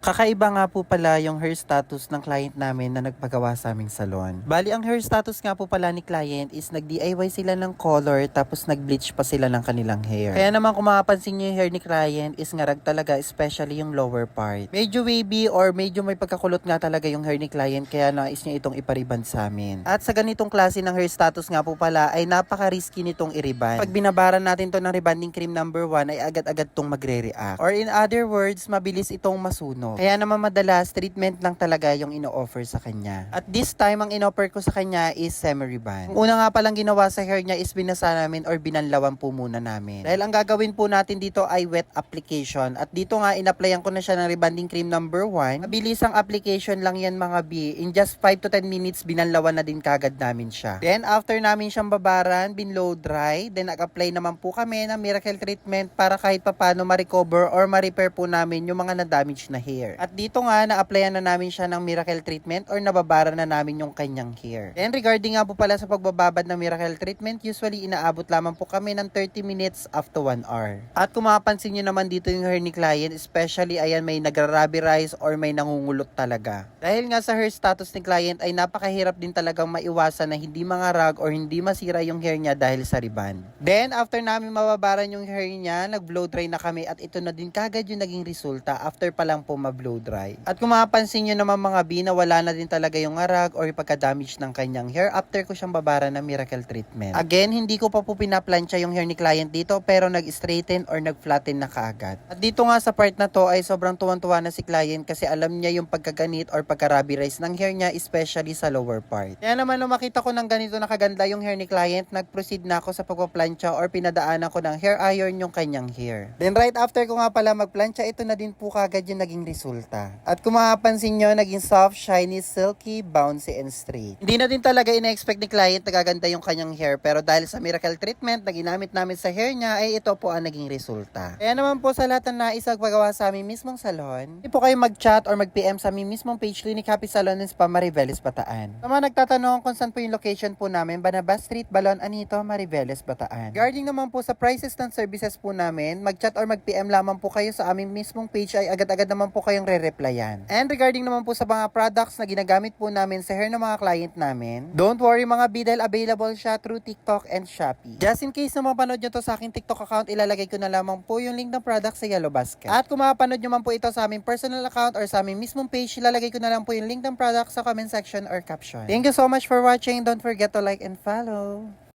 Kakaiba nga po pala yung hair status ng client namin na nagpagawa sa aming salon. Bali, ang hair status nga po pala ni client is nag-DIY sila ng color tapos nag-bleach pa sila ng kanilang hair. Kaya naman kung makapansin nyo yung hair ni client is ngarag talaga, especially yung lower part. Medyo wavy or medyo may pagkakulot nga talaga yung hair ni client kaya nais niya itong ipariban sa amin. At sa ganitong klase ng hair status nga po pala ay napaka-risky nitong iriban. Pag binabaran natin to ng rebanding cream number 1 ay agad-agad tong magre-react. Or in other words, mabilis itong masunog. Kaya naman madalas, treatment lang talaga yung ino-offer sa kanya. At this time, ang in-offer ko sa kanya is semi-reband. Una nga palang ginawa sa hair niya is binasa namin or binanlawan po muna namin. Dahil ang gagawin po natin dito ay wet application. At dito nga, in-applyan ko na siya ng rebanding cream number 1. Mabilis ang application lang yan mga B. In just 5 to 10 minutes, binanlawan na din kagad namin siya. Then, after namin siyang babaran, binlow dry. Then, nag-apply naman po kami ng miracle treatment para kahit papano ma-recover or ma-repair po namin yung mga na-damage na hair. At dito nga, na-applyan na namin siya ng miracle treatment or nababara na namin yung kanyang hair. And regarding nga po pala sa pagbababad ng miracle treatment, usually inaabot lamang po kami ng 30 minutes up to 1 hour. At kung mapapansin nyo naman dito yung hair ni client, especially ayan may nagra-rubberize or may nangungulot talaga. Dahil nga sa hair status ni client ay napakahirap din talagang maiwasan na hindi mangarag or hindi masira yung hair niya dahil sa ribbon. Then, after namin mababaran yung hair niya, nag-blow dry na kami at ito na din kagad yung naging resulta after pa lang po ma-blow dry. At kung mapapansin nyo naman mga B na wala na din talaga yung arag or pagka-damage ng kanyang hair after ko siyang babara ng miracle treatment. Again, hindi ko pa po pinaplansya yung hair ni client dito pero nag-straighten or nag-flatten na kaagad. At dito nga sa part na to ay sobrang tuwan-tuwa na si client kasi alam niya yung pagkaganit or pagka-rubberize ng hair niya especially sa lower part. Kaya naman nung makita ko ng ganito na kaganda yung hair ni client, nag-proceed na ako sa pagpaplansya or pinadaanan ko ng hair iron yung kanyang hair. Then right after ko nga pala magplansya, ito na din po kagad yung naging resulta. At kung mapapansin nyo, naging soft, shiny, silky, bouncy, and straight. Hindi na din talaga ina-expect ni client na gaganda yung kanyang hair pero dahil sa miracle treatment na ginamit namin sa hair niya ay ito po ang naging resulta. Kaya naman po sa lahat na nais magpagawa sa aming mismong salon, hindi po kayo mag-chat or mag-PM sa aming mismong page Clinic Happy Salon and Spa Mariveles, Bataan. Sa mga nagtatanong kung saan po yung location po namin, Banaba Street, Balon Anito, Mariveles, Bataan. Regarding naman po sa prices ng services po namin, mag-chat or mag-PM lamang po kayo sa aming mismong page ay agad-agad naman po kayong re-replyan. And regarding naman po sa mga products na ginagamit po namin sa hair ng mga client namin, don't worry mga B dahil available siya through TikTok and Shopee. Just in case na mapanood nyo to sa aking TikTok account, ilalagay ko na lamang po yung link ng product sa Yellow Basket. At kung mapanood nyo man po ito sa aming personal account or sa aming mismong page, ilalagay ko na lang po yung link ng product sa comment section or caption. Thank you so much for watching. Don't forget to like and follow.